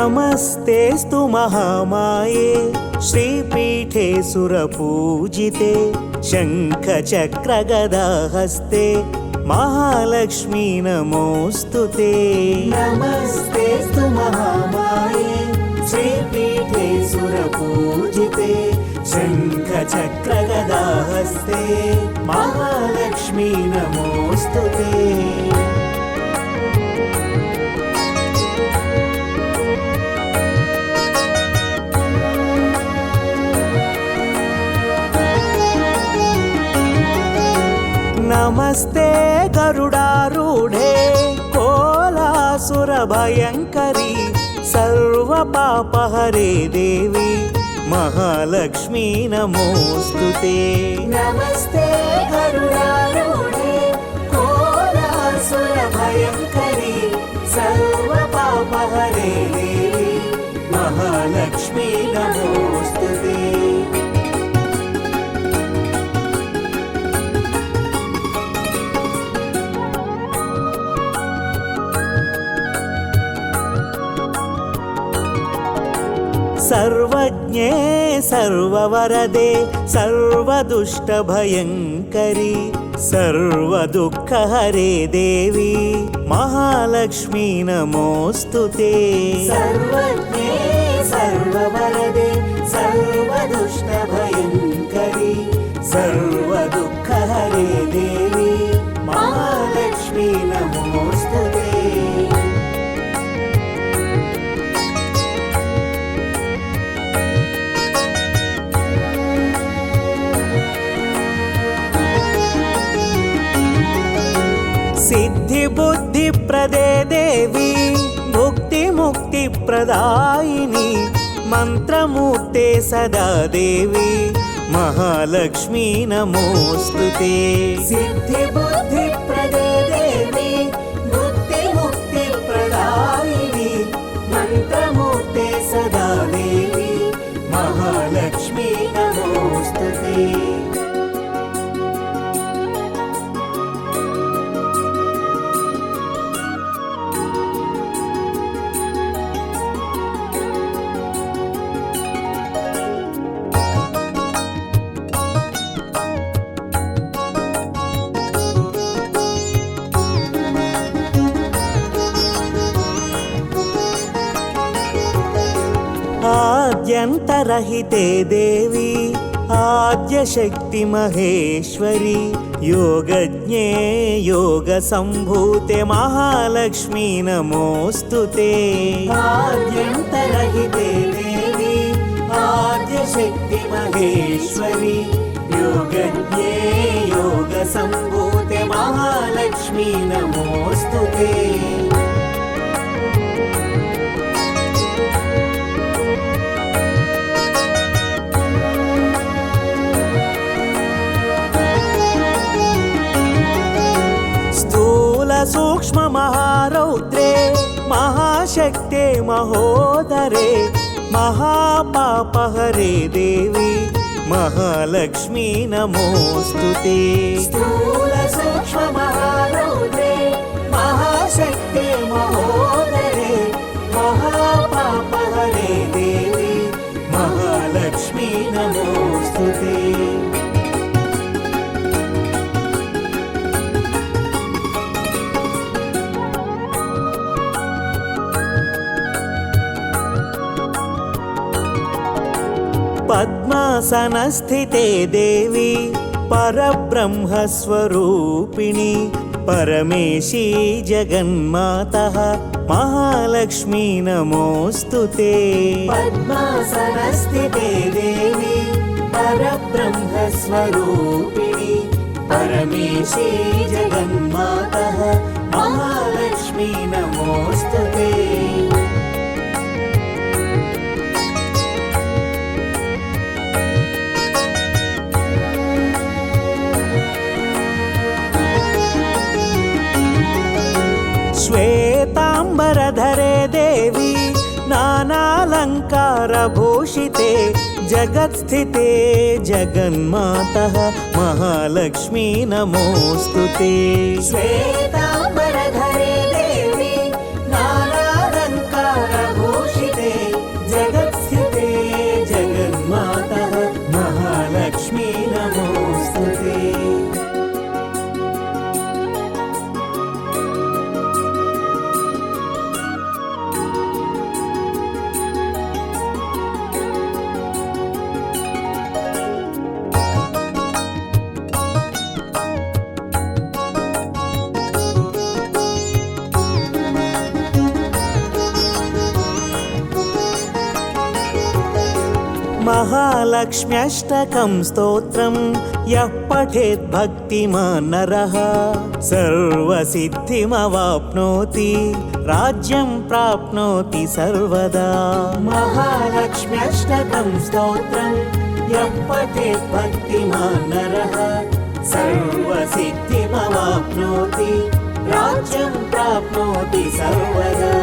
नमस्तेस्तु महामाये श्रीपीठे सुरपूजिते शङ्खचक्रगदाहस्ते महालक्ष्मी नमोऽस्तुते। नमस्तेस्तु महामाये श्रीपीठे सुरपूजिते शङ्खचक्रगदाहस्ते महालक्ष्मी नमोऽस्तुते। नमस्ते गरुडारूढे कोलासुरभयङ्करी सर्वपापहरे देवी महालक्ष्मी नमोऽस्तुते। नमस्ते गरुडारूढे कोलासुरभयङ्करी सर्वपापहरे देवी महालक्ष्मी नमोऽस्तुते। सर्वज्ञे सर्ववरदे सर्वदुष्टभयङ्करी सर्वदुःखहरे देवी महालक्ष्मी नमोऽस्तुते। सर्वज्ञे सर्ववरदे सर्वदुष्टभयङ्करी सर्वदुःखहरे देवी महालक्ष्मी नमोऽस्तुते। सिद्धिबुद्धिप्रदे देवी मुक्तिमुक्तिप्रदायिनी मन्त्रमूर्ते सदा देवी महालक्ष्मी नमोऽस्तुते। सिद्धिबुद्धिप्रदे देवी मुक्तिमुक्तिप्रदायिनी मन्त्रमूर्ते सदा देवी महालक्ष्मी नमोऽस्तुते। आद्यन्तरहिते देवी आद्यशक्ति महेश्वरी योगज्ञे योगसम्भूते महालक्ष्मी नमोऽस्तुते। आद्यन्तरहिते देवी आद्यशक्ति महेश्वरी योगज्ञे योगसम्भूते महालक्ष्मी नमोऽस्तुते। सूक्ष्म महारौद्रे महाशक्ते महोदरे महापापहरे देवी महालक्ष्मी नमोऽस्तुते। स्थूल सूक्ष्म महारौद्रे महाशक्ते महोदरे महापापहरे देवी महालक्ष्मी नमोऽस्तुते। पद्मासनस्थिते देवी परब्रह्मस्वरूपिणी परमेशी जगन्मातः महालक्ष्मी नमोऽस्तुते। पद्मासनस्थिते देवी परब्रह्मस्वरूपिणी परमेशी जगन्मातः महालक्ष्मी नमोऽस्तुते। श्वेतांबरधरे देवी नानालंकारभूषिते जगत्स्थिते जगन्मातः महालक्ष्मी नमोऽस्तुते। श्वेतांबरधरे देवी नानालंकारभूषिते महालक्ष्म्यष्टकं स्तोत्रं यः पठेत् भक्तिमान् नरः सर्वसिद्धिमवाप्नोति राज्यं प्राप्नोति सर्वदा। महालक्ष्म्यष्टकं स्तोत्रं यः पठेत् भक्तिमान् नरः सर्वसिद्धिमवाप्नोति राज्यं प्राप्नोति सर्वदा।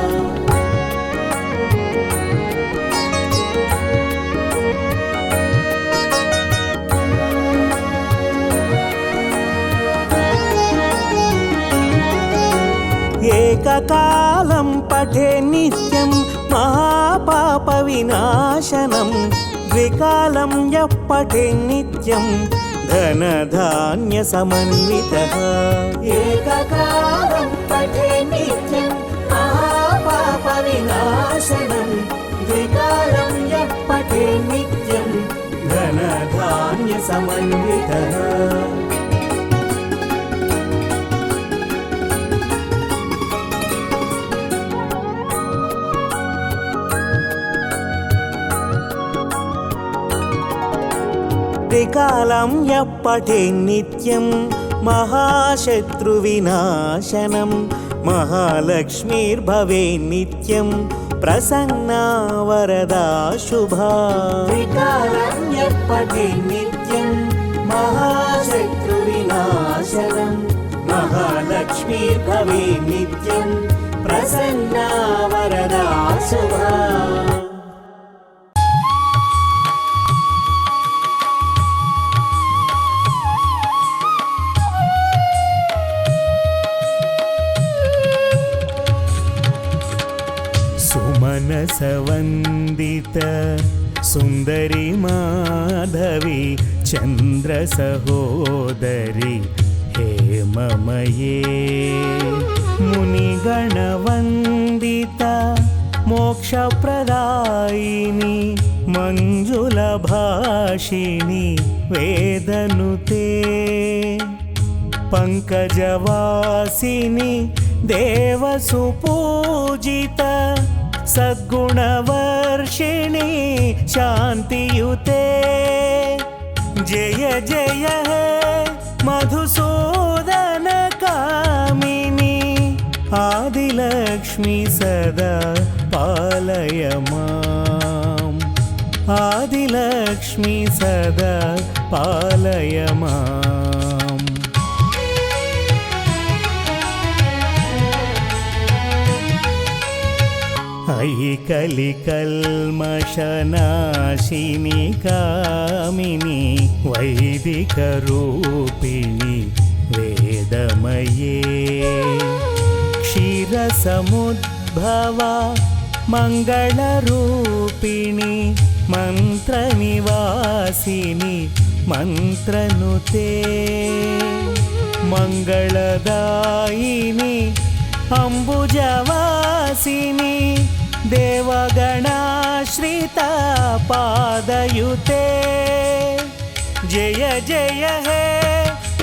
एककालं पठे नित्यं महापापविनाशनं द्विकालं यः पठे नित्यं धनधान्यसमन्वितः। एककालं पठे नित्यं महापापविनाशनं द्विकालं यः पठे नित्यं धनधान्यसमन्वितः। त्रिकालं यः पठे नित्यं महाशत्रुविनाशनं महालक्ष्मीर्भवेत् नित्यं प्रसन्ना वरदा शुभा। त्रिकालं यः पठे नित्यं महाशत्रुविनाशनं महालक्ष्मीर्भवेत् नित्यं प्रसन्ना वरदा शुभा। सुमनसवन्दित सुन्दरी माधवी चन्द्रसहोदरी हेममये मुनिगणवन्दिता मोक्षप्रदायिनी मञ्जुलभाषिणी वेदनुते पङ्कजवासिनी देवसुपूजिता सद्गुणवर्षिणी शान्तियुते। जय जय हे मधुसूदन कामिनी आदिलक्ष्मी सदा पालय माम्। आदिलक्ष्मी सदा पालय माम्। अयि कलिकल्मषनाशिनी कामिनी वैदिकरूपिणी वेदमये क्षीरसमुद्भवा मङ्गलरूपिणी मन्त्रनिवासिनी मन्त्रनुते मङ्गलदायिनी अम्बुजवासिनी देवगणाश्रिता पादयुते। जय जय हे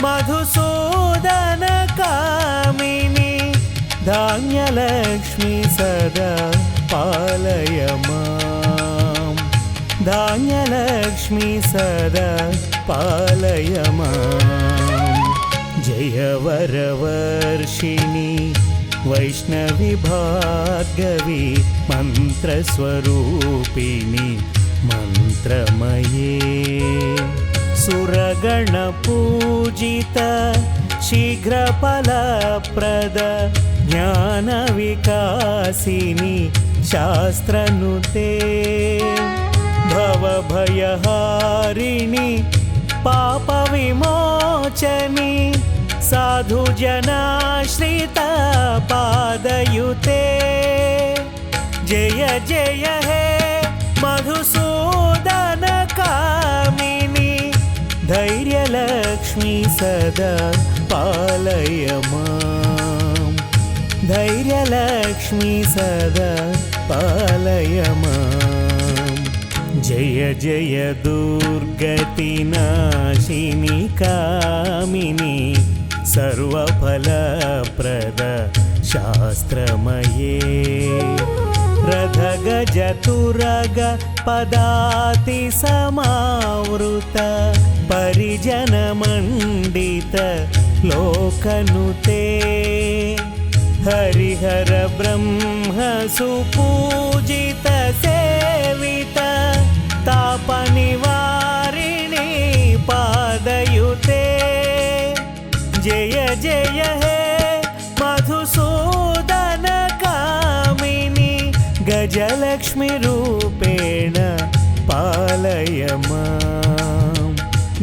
मधुसूदन कामिनी धान्यलक्ष्मी सदा पालय माम्। धान्यलक्ष्मी सदा पालय माम्। जय वरवर्षिणी वैष्णवी भार्गवी मन्त्रस्वरूपिणी मन्त्रमये सुरगणपूजिता शीघ्रफलप्रद ज्ञानविकासिनी शास्त्रनुते भवभयहारिणी पापविमोचनी साधुजनाश्रिता पादयुते। जय जय हे मधुसूदन कामिनी धैर्यलक्ष्मी सदा पालय माम्। धैर्यलक्ष्मी सदा पालय माम्। जय जय दुर्गतिनाशिनी कामिनी सर्वफलप्रद शास्त्रमये रथ गज तुरग पदाति समावृत परिजन मंडित लोकनुते हरिहर ब्रह्म सुपूजित सेवित ताप निवारिणी पादयुते जय जय हे मधुसूदन कामिनी गजलक्ष्मी रूपेण पालय मां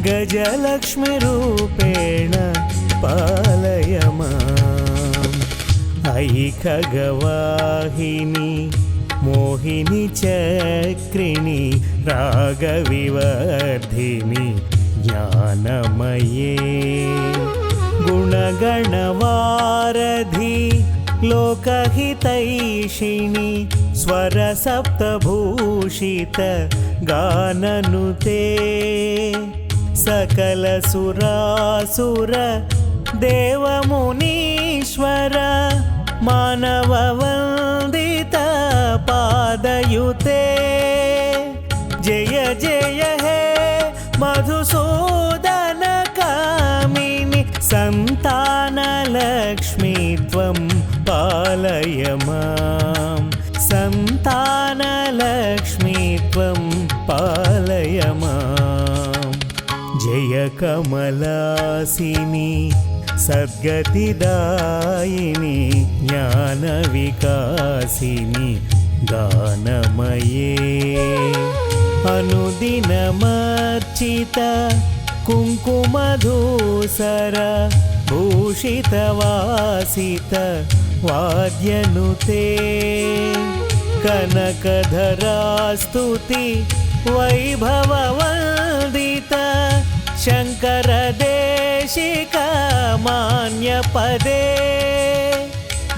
गजलक्ष्मी रूपेण पालय माम् अयि खगवाहिनी मोहिनी चक्रिणी रागविवर्धिनी ज्ञानमये गुणगणवारधि लोकहितैषिणी स्वरसप्तभूषित गाननुते सकल सुरासुर देवमुनीश्वर मानववन्दित पादयुते जय जय हे मधुसूदन कामिनी सन्तानलक्ष्मी त्वं पालय मां सन्तानलक्ष्मी त्वं पालय मां जय कमलासिनी सद्गतिदायिनी ज्ञानविकासिनी गानमये अनुदिनमर्चित कुङ्कुमधूसर भूषितवासित वाद्यनुते कनकधरास्तुति वैभववन्दित शङ्कर देशिक मान्यपदे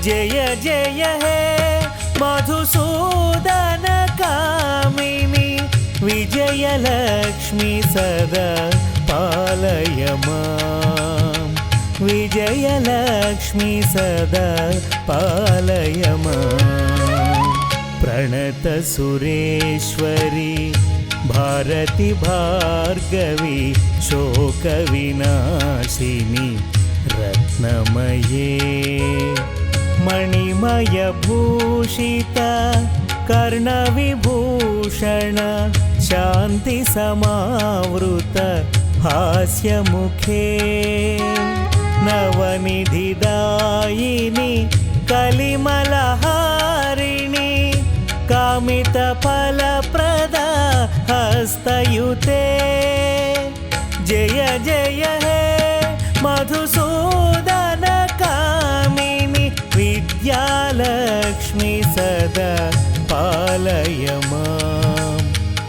जय जय हे मधुसूदन कामिनी विजयलक्ष्मी सदा पालय मां विजयलक्ष्मी सदा पालय मां प्रणतसुरेश्वरी भारती भार्गवी शोकविनाशिनी रत्नमये मणिमयभूषित कर्णविभूषण शान्तिसमावृत हास्यमुखे नवनिधिदायिनी कलिमलहारिणी कामितफलप्रदा हस्तयुते जय जय हे मधुसूदन कामिनी विद्यालक्ष्मी सदा पालय मां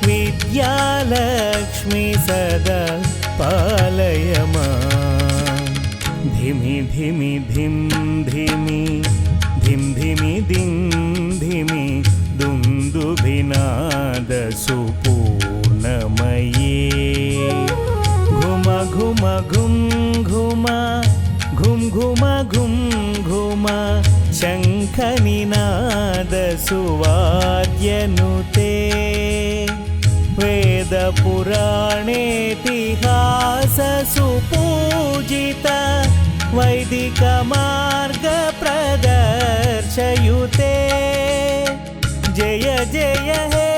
विद्यालक्ष्मी सदा पालय मां धिमि धिमि धिं धिमि धिं धिमि दिं धिमि दुन्दुभिनाद सुपूर्णमये घुम घुम घुं घुम घुं घुम घुं घुम शङ्खनिनाद सुवाद्यनुते वेदपुराणेतिहास सुपूजित वैदिकमार्ग प्रदर्शयुते जय जय हे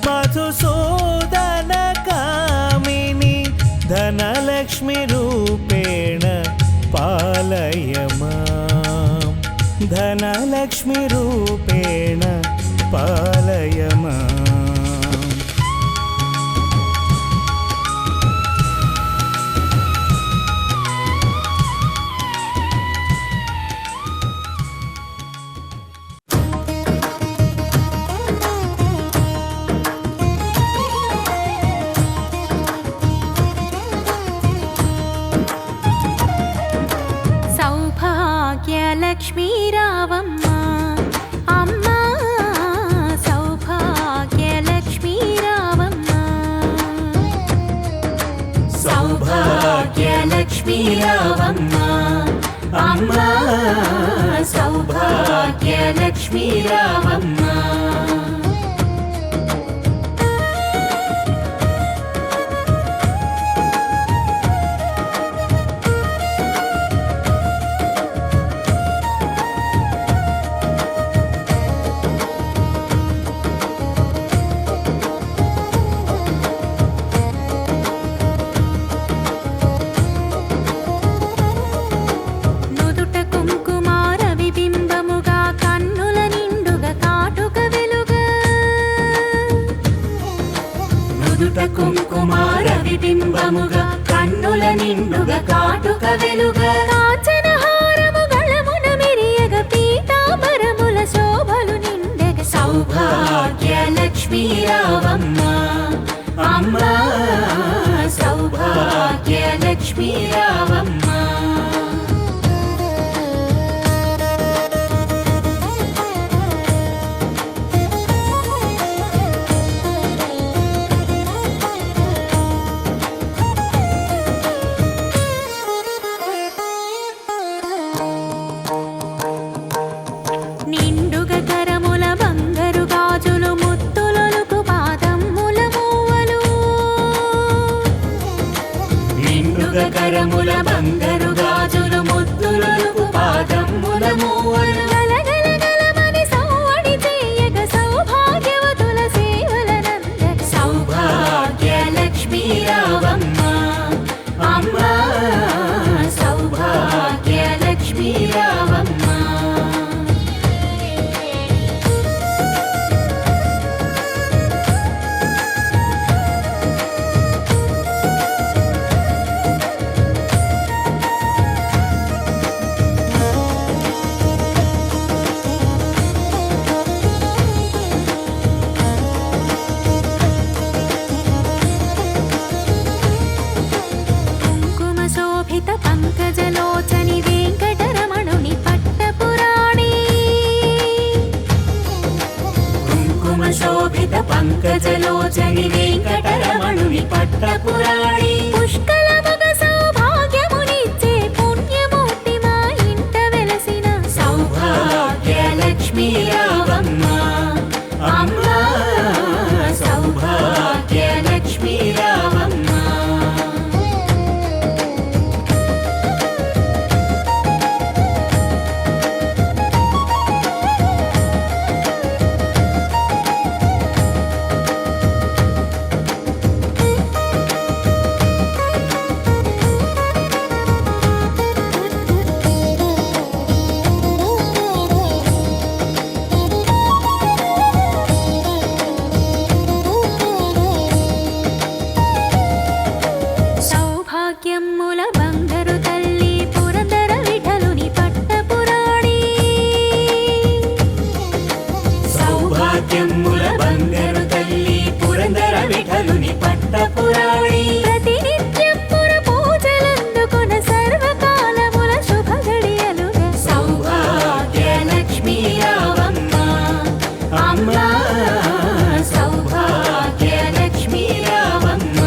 मधुसूदन कामिनी धनलक्ष्मी रूपेण पालय मां धनलक्ष्मी रूपेण पालय मां लक्ष्मी रावम्मा अम्मा सौभाग्य लक्ष्मी रावम्मा सौभाग्य लक्ष्मी रावम्मा अम्मा సౌభాగ్యలక్ష్మీ రావమ్మ. నుదుట కుంకుమార విబింబముగా కన్నుల నిండుగా కాటుక వెలుగా నుదుట కుంకుమార విబింబముగా కన్నుల నిండుగా కాటుక వెలుగా కాంచన హారము గళమున మెరియగ పీతాంబరముల శోభలు నిండగ సౌభాగ్యలక్ష్మీ రావమ్మ. అమ్మ సౌభాగ్యలక్ష్మీ రావమ్మ. నిండుగ కరముల బంగారు గాజులు ముత్తులొలుకు పాదమ్ముల మూవలు నిండుగ కరముల బంగారు గాజులు ముద్దులొలుకు పాదమ్ముల మూవలు గలగల గలమని సవ్వడి చేయగ సౌభాగ్యవతుల సేవలనందగ సౌభాగ్యలక్ష్మీ రావమ్మ. అమ్మ సౌభాగ్యలక్ష్మీ రావమ్మ. కుంకుమ శోభిత పంకజలోచని వెంకటరమణుని పట్టపురాణి కుంకుమ శోభిత పంకజలోచని వెంకటరమణుని పట్టపురాణి పుష్కలముగ సౌభాగ్యమునిచ్చే పుణ్యమూర్తి మా ఇంట వెలసిన సౌభాగ్యలక్ష్మీ రావమ్మ. అమ్మ సౌభాగ్యలక్ష్మీ రావమ్మ. సౌభాగ్యముల బంగారు తల్లి పురందర విఠలుని పట్టపురాణి సౌభాగ్యముల బంగారు తల్లి పురందర విఠలుని పట్టపురాణి ప్రతినిత్యం పుర పూజలందుకొన సర్వకాలముల శుభ గడియలుగా సౌభాగ్యలక్ష్మీ రావమ్మ. అమ్మ సౌభాగ్యలక్ష్మీ రావమ్మ.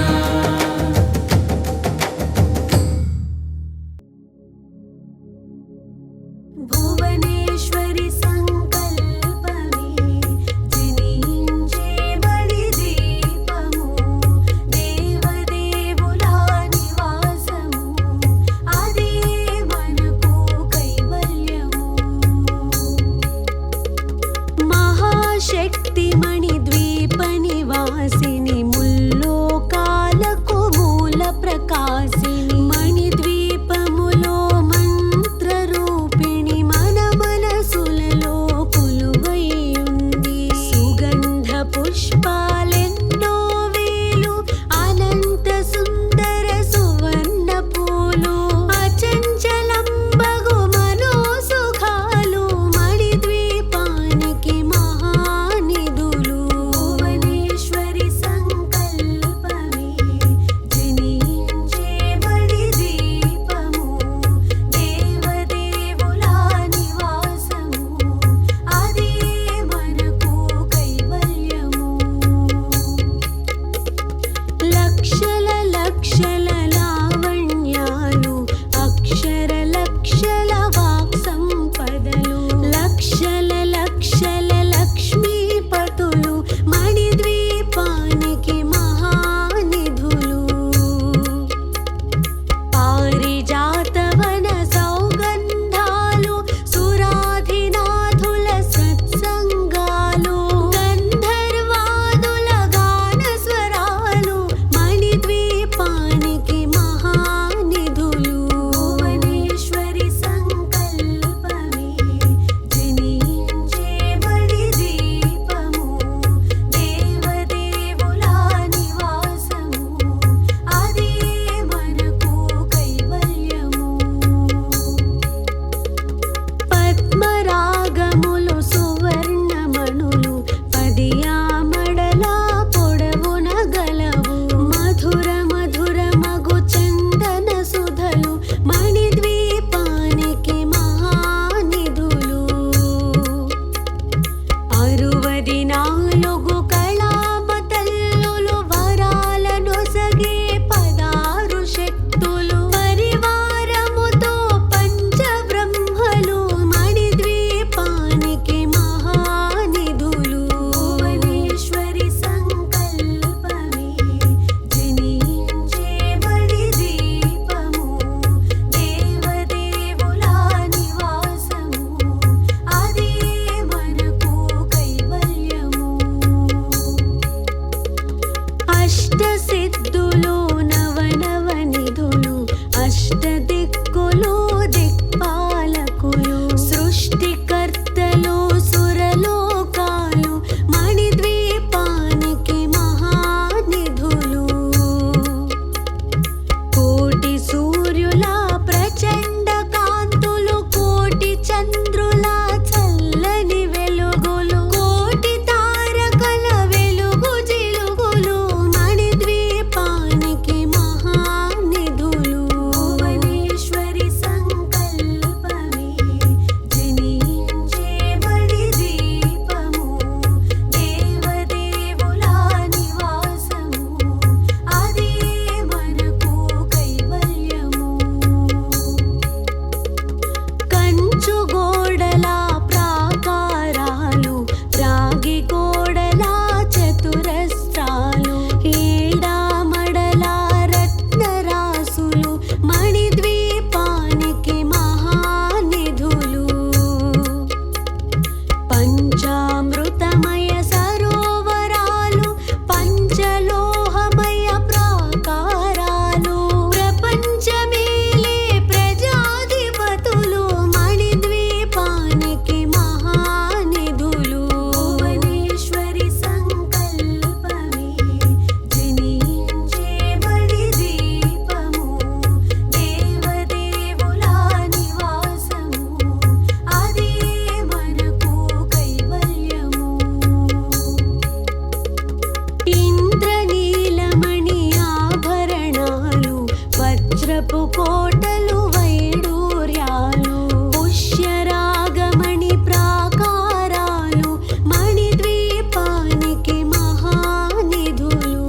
వజ్రపు కోటలు వైడూర్యాలు పుష్యరాగమణి ప్రాకారాలు మణిద్వీపానికి మహానిధులు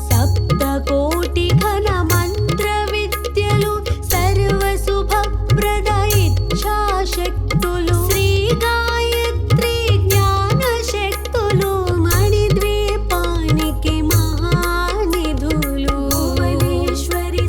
సప్తకోటి ఘన మంత్ర విద్యలు సర్వశుభప్రద ఇచ్ఛాశక్తులు శ్రీ గాయత్రి జ్ఞాన శక్తులు మణిద్వీపానికి మహానిధులు భువనేశ్వరి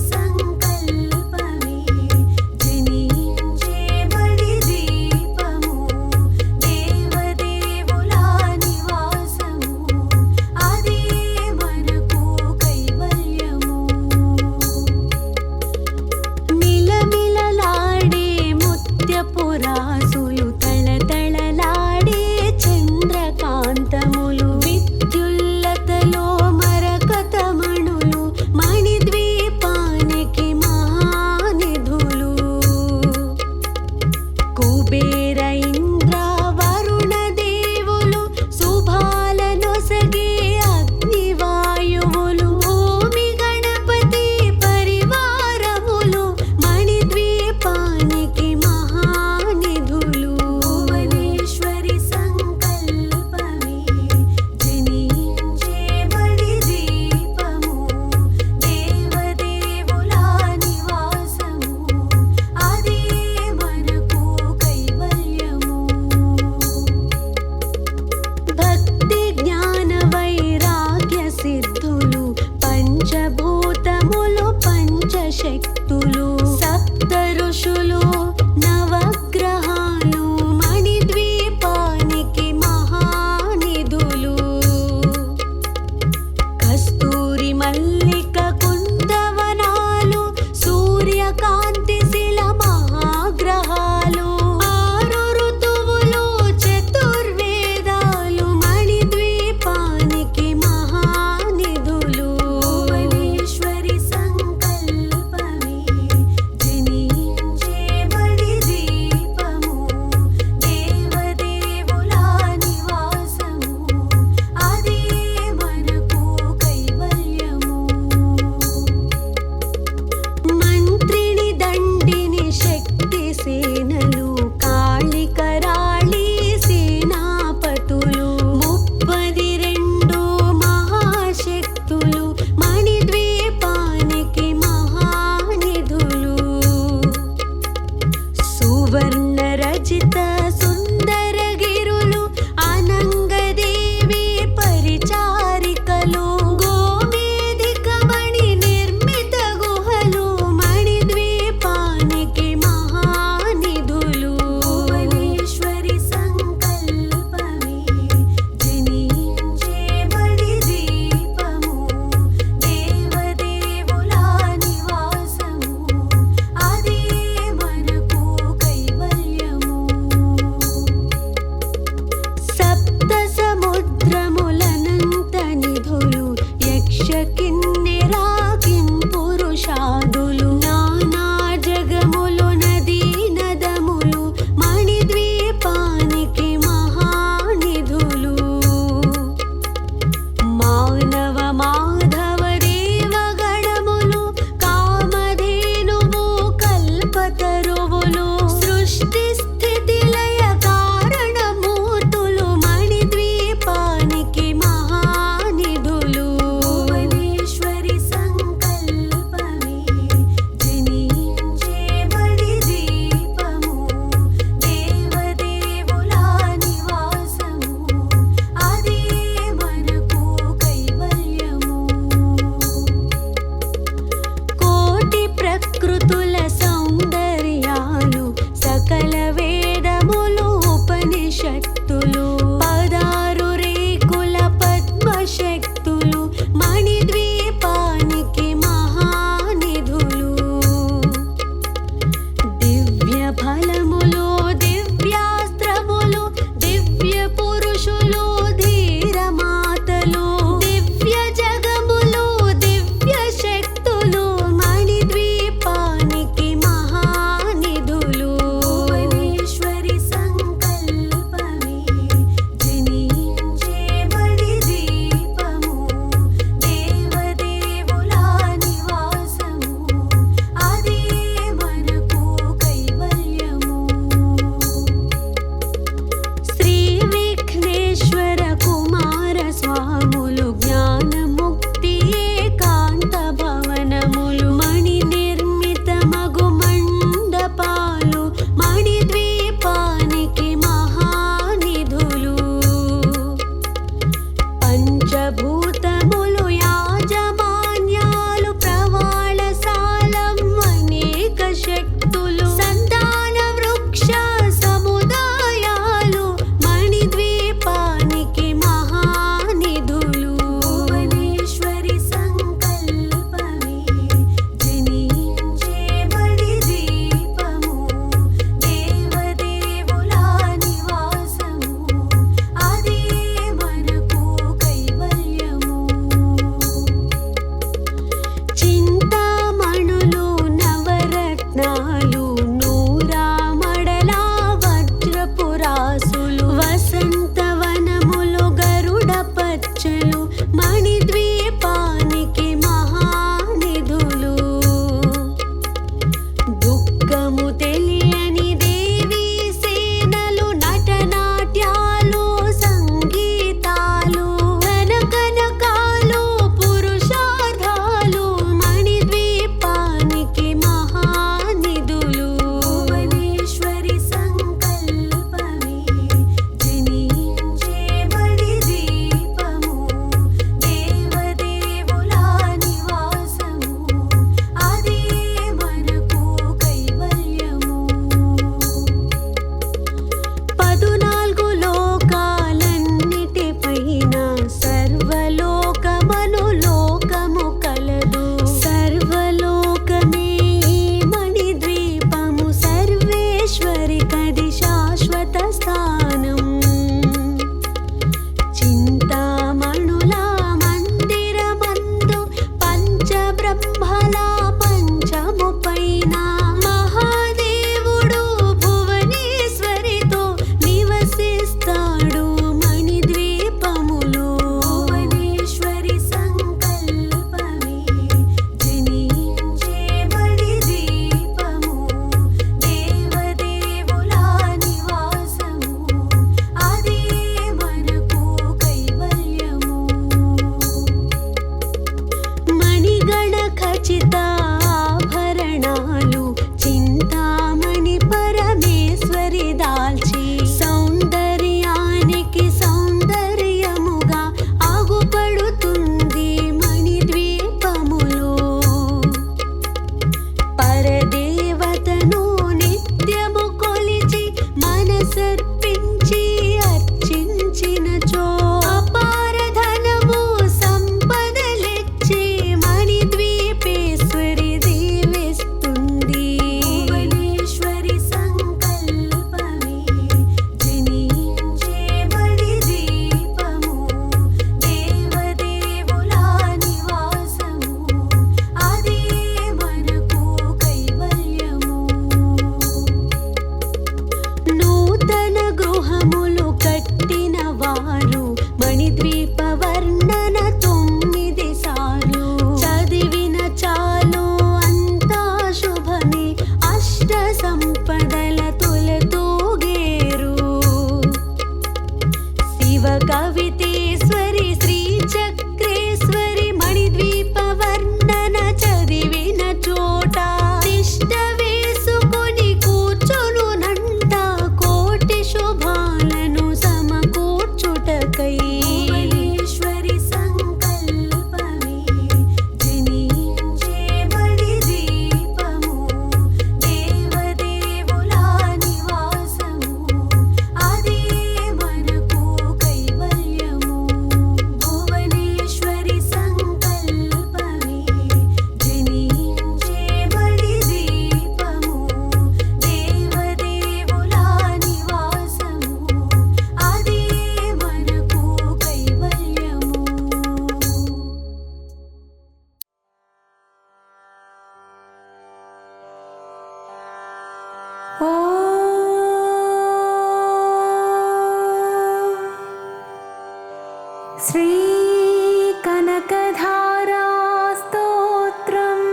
श्रीकनकधारास्तोत्रम्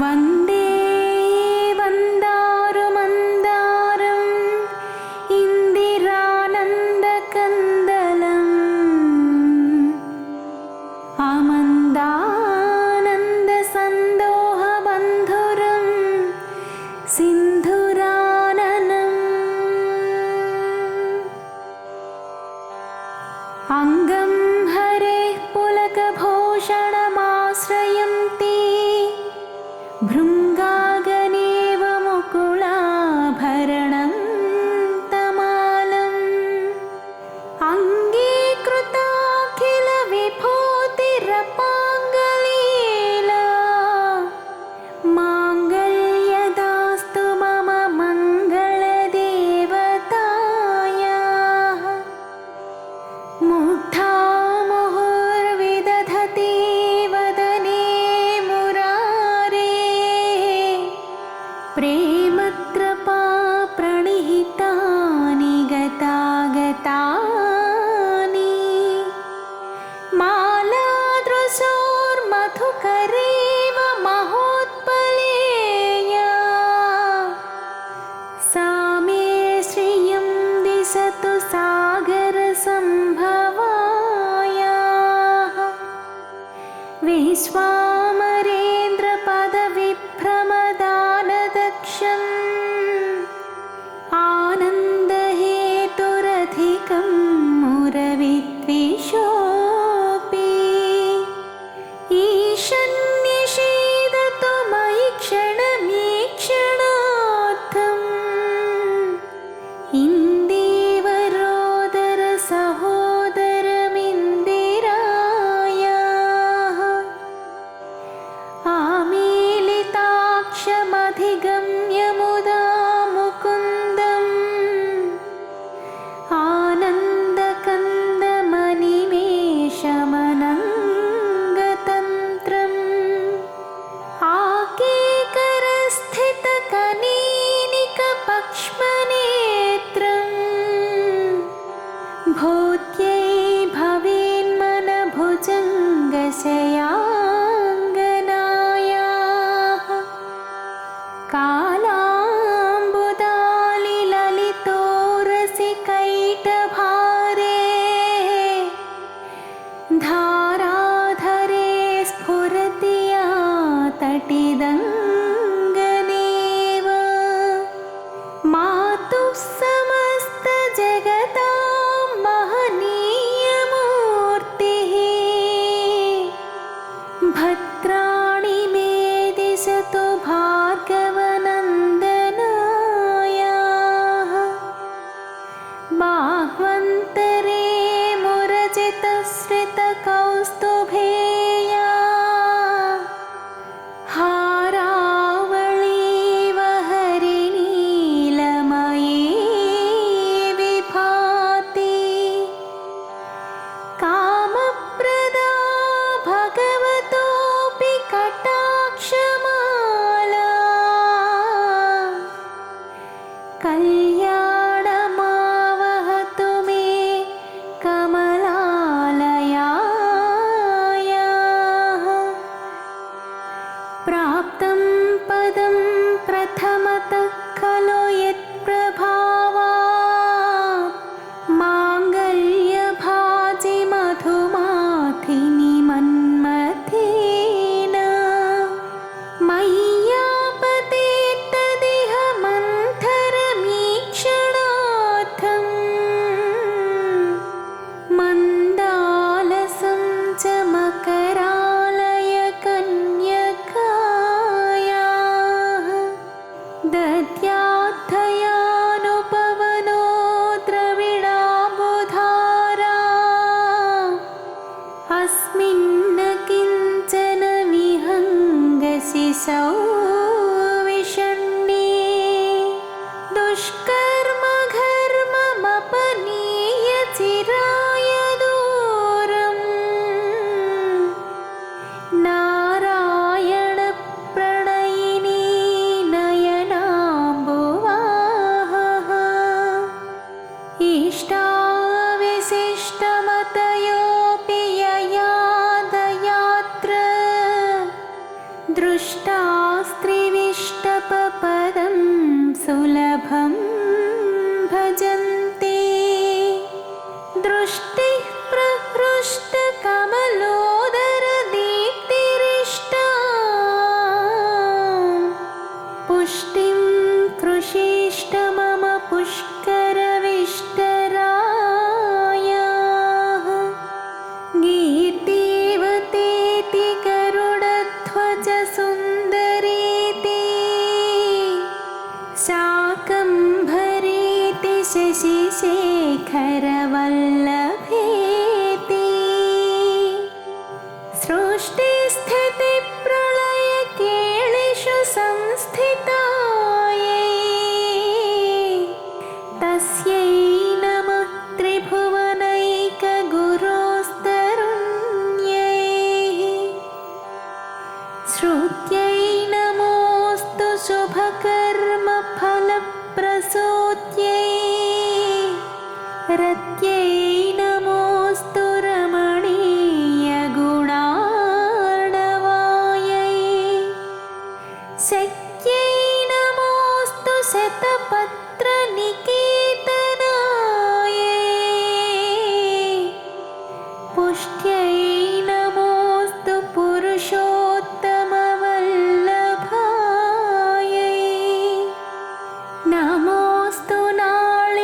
वन्दे वन्दारुमन्दारम् इन्दिरानन्दकन्दलम् आमन्दानन्दसन्दोहबन्धुरं सिन्धुराननम् अङ्गं हरेः पुलकभूषणमाश्रयन्ति भृङ्गागनेव मुकुलाभरणं तमालम् अङ्गीकृताखिलविभूतिरपाङ्गलीला माङ्गल्यदास्तु मम मङ्गलदेवतायाः मुग्धा मुहुर्विदधति वदने मुरारेः प्रेमत्रपा प्रणिहितानि गतागतानि मालादृशोर्मधुकरेव महोत्पलेया सा मे श्रियं दिशतु सागरसम्भवायाः विश्वामरेन्द्रपदविभ्रमदानदक्षम् आनन्दहेतुरधिकं मुरविद्विषोऽपि ईशन्निषेदतु मयि क्षणमीक्षणार्थम् इन्दीवरोदरसहोदरमिन्दिरायाः आमीलिताक्षमधिगम्य मुदा मुकुन्दम् आनन्दकन्दमनिमेषमनङ्गतन्त्रम् आकेकरस्थितकनीनिकपक्ष्मनेत्रम् भूत्यै भवेन्मनभुजङ्गशयाङ्गनायाः कालाम्बुदालिललितोरसिकैटभारे धाराधरे स्फुरति या तटिदङ्गनेव मातुः समस्तजगतां महनीयमूर्तिः भद्राणि मे दिशतु भार्गवनन्दनायाः बाह्वन्तरे मुरजितश्रितकौस्तुभेया हारावळीव हरिनीलमये विभाति कामप्रदा भगवतोऽपि कटाक्षमाला कल्याणमावहतु मे कमलालयायाः प्राप्तं पदं प्रथमतः खलु यत्प्रभावात् माङ्गल्यभाजि मधुमाथिनि मन्मथेन मय्यापते तदिह मन्थरमीक्षणार्थम् मन्दालसं च मकरालयकन्यकायाः दद्याद्धयानुपवनो द्रविडाम्बुधारा अस्मिन् किञ्चन विहङ्गसिसौ विषण्णे दुष्कर्मघर्ममपनीय चिराय दूरम् नारायणप्रणयिनी नयनाम्बुवाहः इष्टा सृष्टिस्थितिप्रलयकेलिषु संस्थितायै तस्यै नमः त्रिभुवनैकगुरोस्तरुण्यै श्रुत्यै नमोऽस्तु शुभकर्मफलप्रसूत्यै रत्यै नमोऽस्तु रमणीयगुणार्णवायै शक्यै नमोऽस्तु शतपत्रनिकेतनायै पुष्ट्यै नमोऽस्तु पुरुषोत्तमवल्लभायै नमोऽस्तु नाळिकनिभाननायै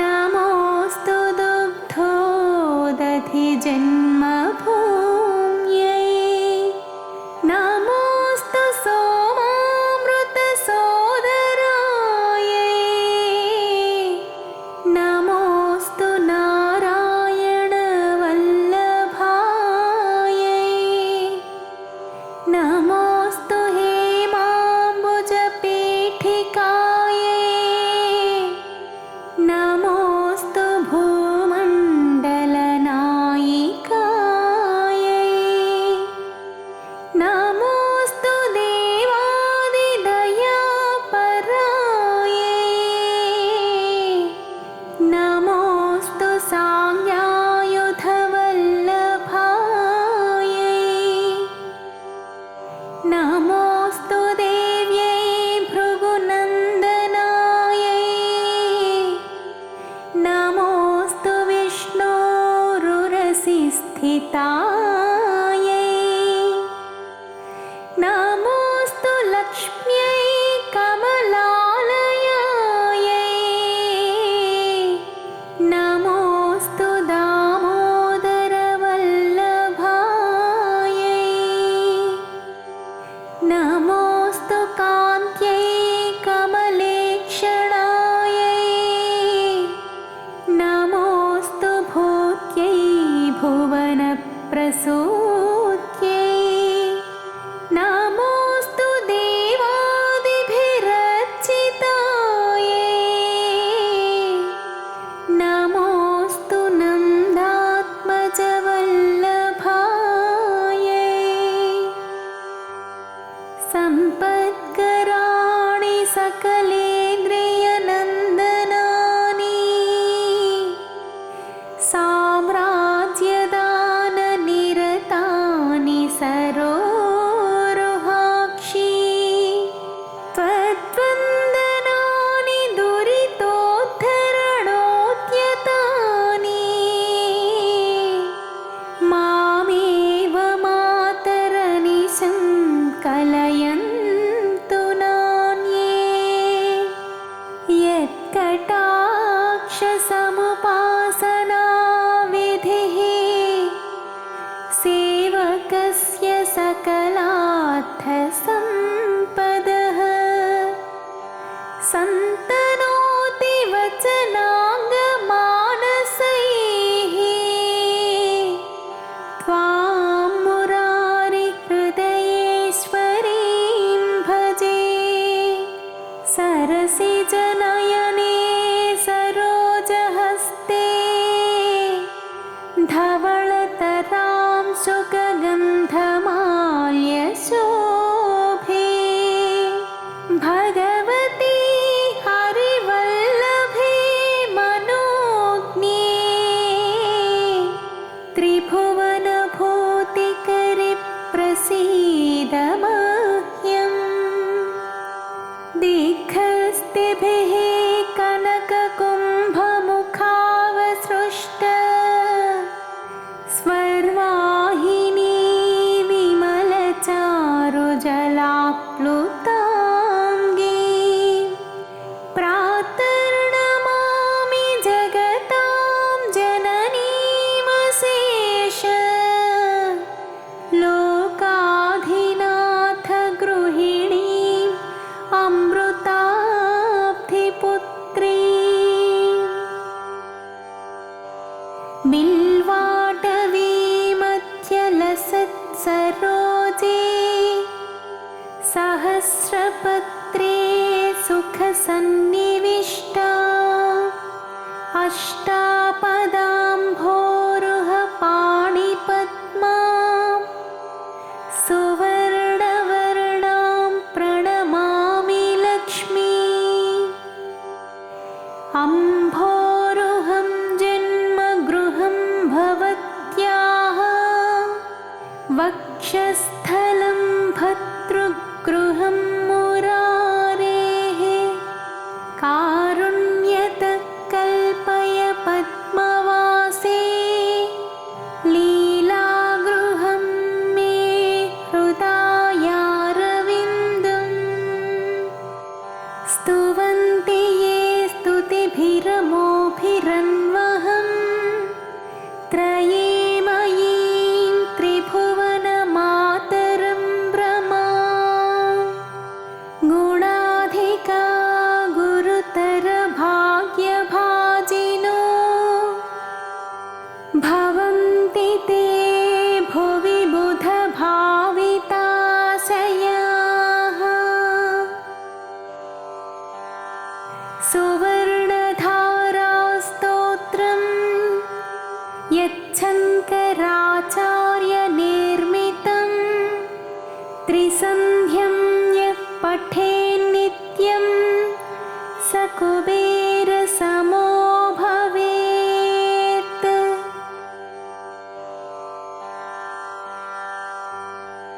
नमोऽस्तु दुग्धोदधिजन्मभूम्यै नमोऽस्तु सोमामृतसोदरायै नमोऽस्तु नारायणवल्लभायै नमोऽस्तु हेमाम्बुजपीठिकायै नमोऽस्तु भूमण्डलनायिकायै नमोऽस्तु देवादिदयापरायै नमोऽस्तु साङ्गायुधवल्लभायै नमोऽस्तु देव्यै भृगुनन्दनायै नमोऽस्तु विष्णोरुरसिस्थितायै नमोऽस्तु लक्ष्म्यै कमलालयायै नमोऽस्तु दामोदरवल्लभायै नमोऽस्तु कान्त्यै कमलेक्षणायै नमोऽस्तु भूत्यै भुवनप्रसूत्यै नमोऽस्तु देवादिभिरर्चितायै नमोऽस्तु नन्दात्मजवल्लभायै सम्पत्कराणि सकलेन्द्रियनन्दनानि साम्राज्यदाननिरतानि सरोरुहाक्षी त्वद्वन्दनानि दुरितोद्धरणोद्यतानि मामेव मातरनिशं कलयन्तु नान्ये यत्कटाक्षसमुपासना बिल्वाटवी मध्यलसत्सरोजे सहस्रपत्रे सुखसन्निविष्टा अष्टापदाम्भोरुहपाणिपद्मा सुवर्णवर्णां प्रणमामि लक्ष्मी अम्भोरुहं जन्मगृहं भवत्याः वक्षस्थलं भर्तृगृहं मुरारेः कारुण्यतः कल्पय पद्मवासे लीलागृहं मे हृदयारविन्दम् स्तुवन्ति ये स्तुतिभिरमोभिरन्वहं त्रयीमयीं त्रिभुवनमातरं ब्रमा गुणाधिका गुरुतरभाग्यभाजिनो भवन्ति ते भुवि बुधभाविताशयाः सुवर्णधारास्तोत्रं यच्छङ्कराचार्यनिर्मितं त्रिसन्ध्यं यः पठेन्नित्यं स कुबेरः